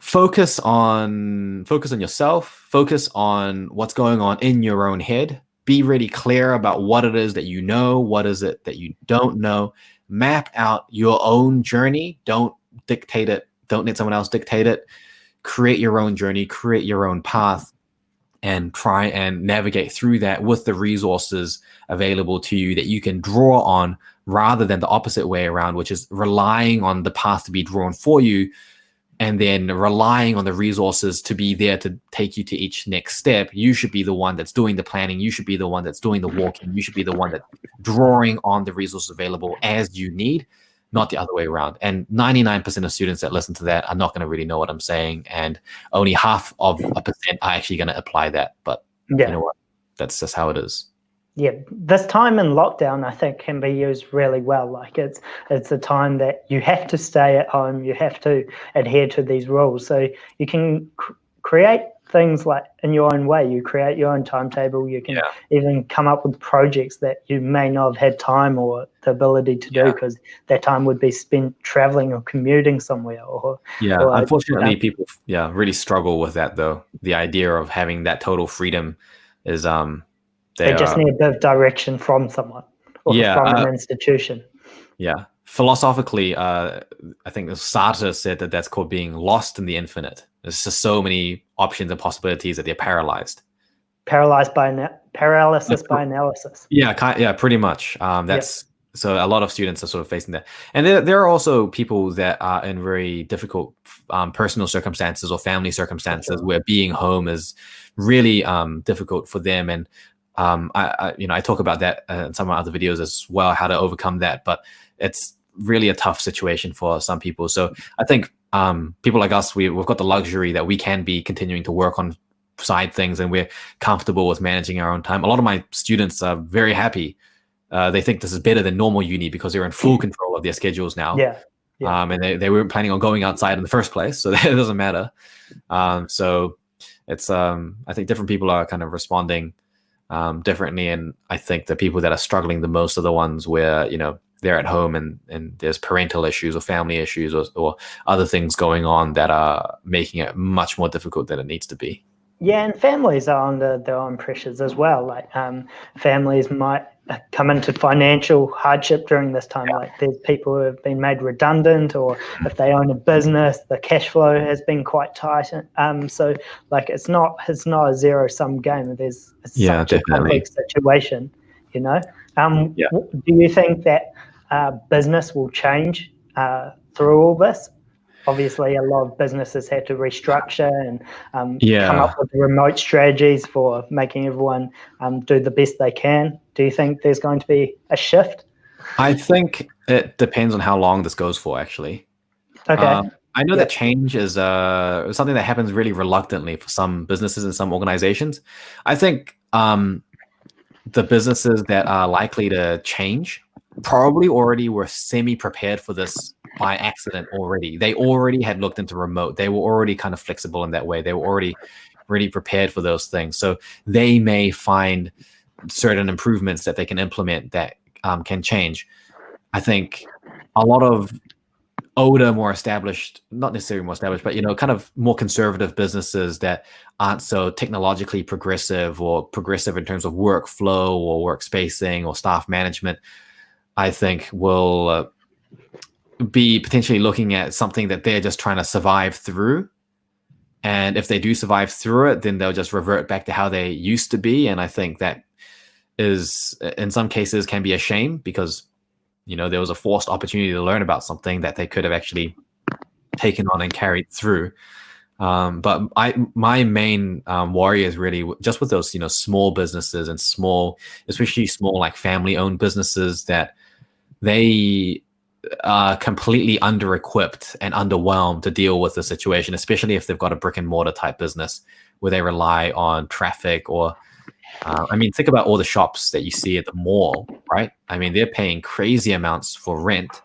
focus on yourself, focus on what's going on in your own head. Be really clear about what it is that you know, what is it that you don't know. Map out your own journey. Don't dictate it. Don't let someone else dictate it. Create your own journey, create your own path, and try and navigate through that with the resources available to you that you can draw on, rather than the opposite way around, which is relying on the path to be drawn for you, and then relying on the resources to be there to take you to each next step. You should be the one that's doing the planning. You should be the one that's doing the walking. You should be the one that's drawing on the resources available as you need, not the other way around. And 99% of students that listen to that are not going to really know what I'm saying. And only 0.5% are actually going to apply that. But you know what? That's just how it is.
Yeah, this time in lockdown, I think, can be used really well. Like it's a time that you have to stay at home, you have to adhere to these rules. So you can create things like in your own way. You create your own timetable. You can even come up with projects that you may not have had time or the ability to do, because that time would be spent traveling or commuting somewhere. Or
unfortunately, people really struggle with that, though. The idea of having that total freedom is
they just need a bit of direction from someone or from an institution.
Yeah. Philosophically, I think Sartre said that that's called being lost in the infinite. There's just so many options and possibilities that they're paralyzed.
Paralysis by analysis.
Yeah, pretty much. So a lot of students are sort of facing that. And there are also people that are in very difficult personal circumstances or family circumstances where being home is really difficult for them. And I talk about that in some of my other videos as well, how to overcome that. But it's really a tough situation for some people. So I think people like us, we've got the luxury that we can be continuing to work on side things, and we're comfortable with managing our own time. A lot of my students are very happy. They think this is better than normal uni because they're in full control of their schedules now. And they weren't planning on going outside in the first place, so it doesn't matter. So it's I think different people are kind of responding differently, and I think the people that are struggling the most are the ones where they're at home and there's parental issues or family issues or other things going on that are making it much more difficult than it needs to be.
Yeah, and families are under their own pressures as well. Like families might come into financial hardship during this time. Like there's people who have been made redundant, or if they own a business, the cash flow has been quite tight. So like it's not a zero-sum game. There's such a complex situation, Do you think that business will change through all this? Obviously, a lot of businesses had to restructure and come up with remote strategies for making everyone do the best they can. Do you think there's going to be a shift?
I think it depends on how long this goes for, actually.
Okay.
I know that change is something that happens really reluctantly for some businesses and some organizations. I think the businesses that are likely to change probably already were semi-prepared for this by accident already. They already had looked into remote. They were already kind of flexible in that way. They were already really prepared for those things. So they may find certain improvements that they can implement that can change. I think a lot of older, more established, not necessarily more established, but kind of more conservative businesses that aren't so technologically progressive or progressive in terms of workflow or work spacing or staff management, I think will be potentially looking at something that they're just trying to survive through. And if they do survive through it, then they'll just revert back to how they used to be. And I think that is, in some cases, can be a shame because, there was a forced opportunity to learn about something that they could have actually taken on and carried through. But my main worry is really just with those, small businesses and especially small, like family-owned businesses that they are completely under-equipped and underwhelmed to deal with the situation, especially if they've got a brick and mortar type business where they rely on traffic or think about all the shops that you see at the mall, right? They're paying crazy amounts for rent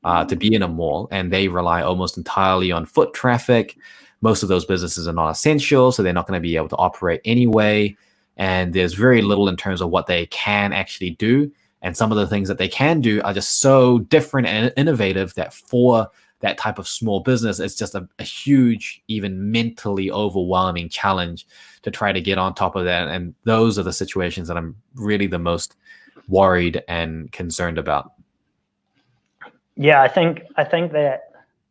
to be in a mall, and they rely almost entirely on foot traffic. Most of those businesses are not essential, so they're not going to be able to operate anyway. And there's very little in terms of what they can actually do. And some of the things that they can do are just so different and innovative that for that type of small business, it's just a huge, even mentally overwhelming challenge to try to get on top of that. And those are the situations that I'm really the most worried and concerned about.
Yeah, I think that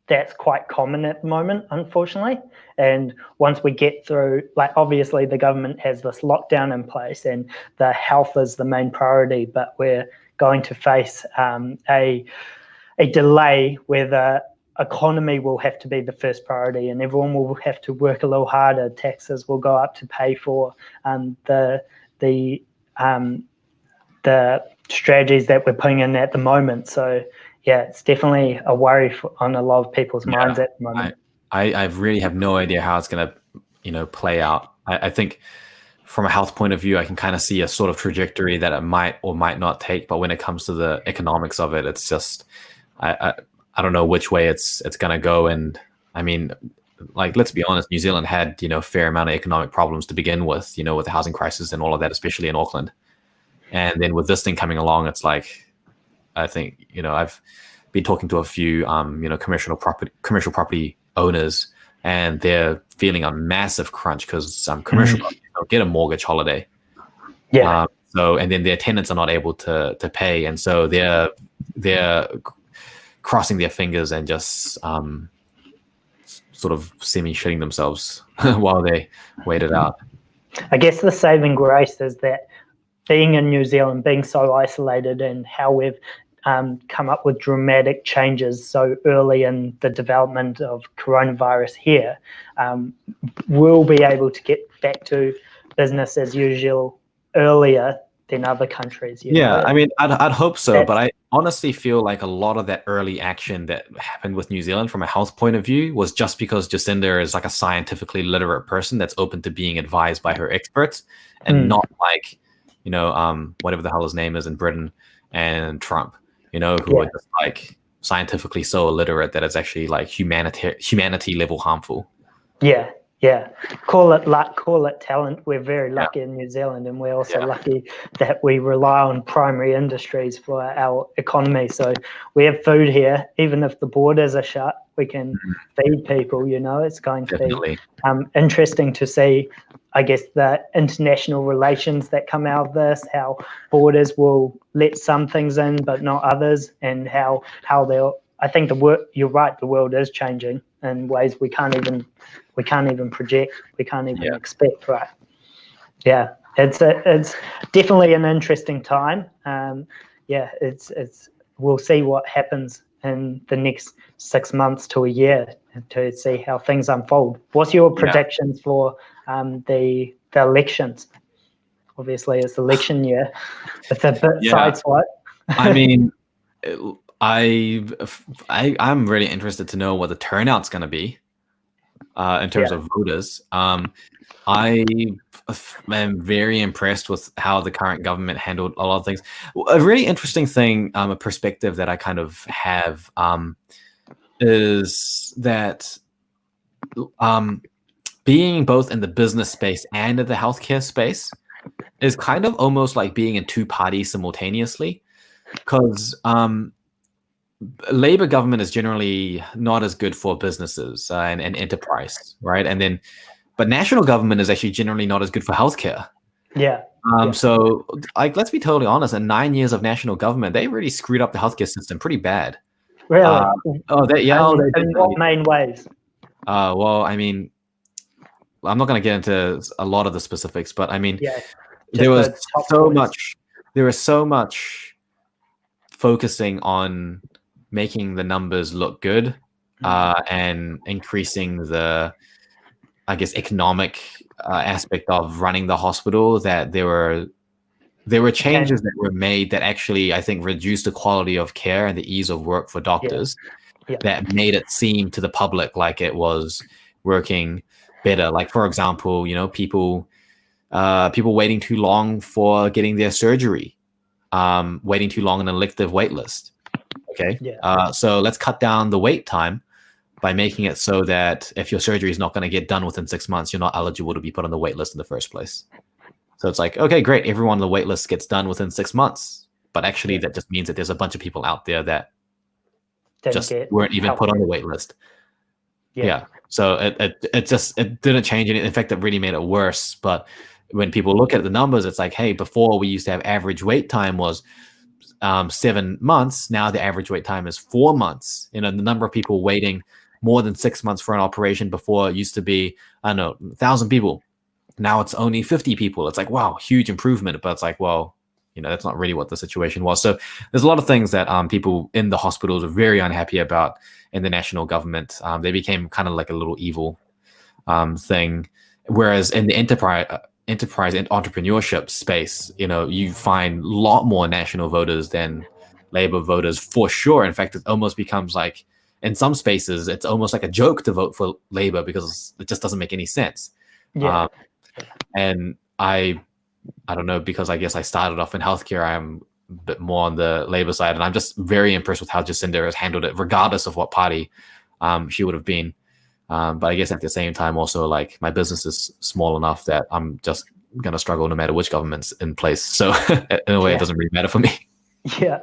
that's quite common at the moment, unfortunately. And once we get through, like obviously the government has this lockdown in place and the health is the main priority, but we're going to face a delay where the economy will have to be the first priority and everyone will have to work a little harder. Taxes will go up to pay for the strategies that we're putting in at the moment. So yeah, it's definitely a worry on a lot of people's minds at the moment.
I really have no idea how it's going to, play out. I think from a health point of view, I can kind of see a sort of trajectory that it might or might not take. But when it comes to the economics of it, it's just, I don't know which way it's going to go. And like, let's be honest, New Zealand had, a fair amount of economic problems to begin with, with the housing crisis and all of that, especially in Auckland. And then with this thing coming along, it's like, I think, I've been talking to a few, commercial property owners, and they're feeling a massive crunch because commercial properties don't get a mortgage holiday.
Yeah.
And then their tenants are not able to pay, and so they're crossing their fingers and just sort of semi-shitting themselves while they wait it out.
I guess the saving grace is that being in New Zealand, being so isolated, and how we've come up with dramatic changes so early in the development of coronavirus here, we'll be able to get back to business as usual earlier than other countries.
I mean, I'd hope so, but I honestly feel like a lot of that early action that happened with New Zealand from a health point of view was just because Jacinda is like a scientifically literate person that's open to being advised by her experts, and not like, whatever the hell his name is in Britain, and Trump, who are just like scientifically so illiterate that it's actually like humanity level harmful.
Yeah. Call it luck, call it talent. We're very lucky in New Zealand, and we're also lucky that we rely on primary industries for our economy. So we have food here. Even if the borders are shut, we can feed people, It's going to be interesting to see, I guess, the international relations that come out of this, how borders will let some things in but not others, and how they'll, I think you're right, the world is changing in ways we can't even project, we can't even expect, right? Yeah, it's definitely an interesting time. We'll see what happens in the next 6 months to a year to see how things unfold. What's your predictions for the elections? Obviously, it's election year. It's a bit sideswipe. I
mean, I'm really interested to know what the turnout's going to be in terms of voters. I am very impressed with how the current government handled a lot of things. A really interesting thing, a perspective that I kind of have is that being both in the business space and in the healthcare space is kind of almost like being in two parties simultaneously, because Labour government is generally not as good for businesses and enterprise, right? But national government is actually generally not as good for healthcare. So, like, let's be totally honest. In 9 years of national government, they really screwed up the healthcare system pretty bad.
Really?
In
what main ways?
Well, I mean, I'm not going to get into a lot of the specifics, but I mean, there was so much focusing on making the numbers look good and increasing the, I guess, economic aspect of running the hospital, that there were changes that were made that actually, I think, reduced the quality of care and the ease of work for doctors, that made it seem to the public like it was working better. Like, for example, people waiting too long for getting their surgery, waiting too long on an elective wait list. Okay. So let's cut down the wait time by making it so that if your surgery is not going to get done within 6 months, you're not eligible to be put on the wait list in the first place. So it's like, okay, great, everyone on the wait list gets done within 6 months. But actually, that just means that there's a bunch of people out there that just weren't even put on the wait list. So it didn't change anything. In fact, it really made it worse. But when people look at the numbers, it's like, hey, before we used to have average wait time was 7 months. Now the average wait time is 4 months. The number of people waiting more than 6 months for an operation before it used to be, I don't know, 1,000 people. Now it's only 50 people. It's like, wow, huge improvement. But it's like, well, that's not really what the situation was. So there's a lot of things that people in the hospitals are very unhappy about in the national government. They became kind of like a little evil thing. Whereas in the enterprise and entrepreneurship space, you find a lot more national voters than Labour voters for sure. In fact, it almost becomes like, in some spaces, it's almost like a joke to vote for Labour because it just doesn't make any sense. And I don't know, because I guess I started off in healthcare, I'm a bit more on the Labour side, and I'm just very impressed with how Jacinda has handled it, regardless of what party she would have been. But I guess at the same time, also like my business is small enough that I'm just going to struggle no matter which government's in place. So in a way, it doesn't really matter for me.
Yeah.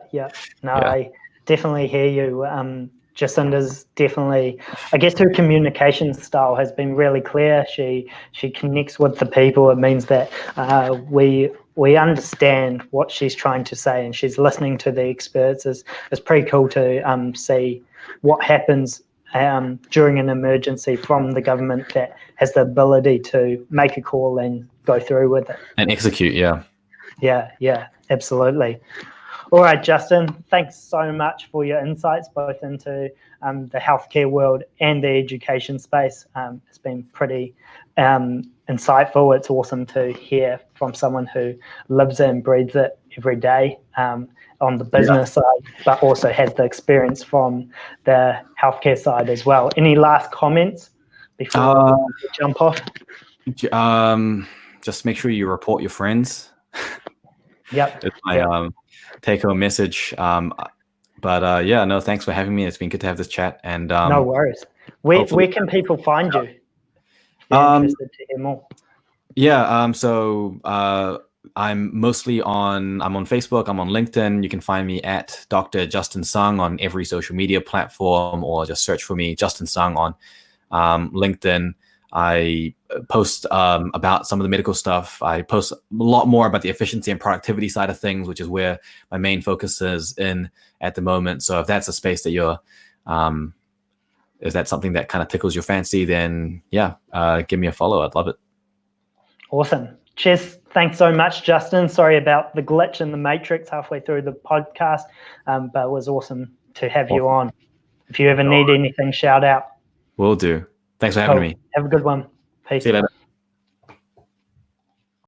No, I definitely hear you. Jacinda's definitely, I guess her communication style has been really clear. She connects with the people. It means that we understand what she's trying to say, and she's listening to the experts. It's pretty cool to see what happens during an emergency from the government that has the ability to make a call and go through with it.
And execute, yeah.
Yeah, absolutely. All right, Justin, thanks so much for your insights both into the healthcare world and the education space. It's been pretty insightful. It's awesome to hear from someone who lives it and breathes it every day on the business side, but also has the experience from the healthcare side as well. Any last comments before we jump off?
Just make sure you report your friends.
Yep.
It's my take-home message. But yeah, no, thanks for having me. It's been good to have this chat. And
no worries. Where can people find you? If they're interested to hear more.
Yeah. So I'm mostly I'm on Facebook. I'm on LinkedIn. You can find me at Dr. Justin Sung on every social media platform, or just search for me, Justin Sung, on LinkedIn. I post about some of the medical stuff. I post a lot more about the efficiency and productivity side of things, which is where my main focus is in at the moment. So if that's a space that you're, is that something that kind of tickles your fancy, then yeah, give me a follow. I'd love it.
Awesome. Cheers. Thanks so much, Justin. Sorry about the glitch in the matrix halfway through the podcast, but it was awesome to have you on. If you ever need anything, shout out.
Will do. Thanks for having me.
Have a good one. Peace.
See you later.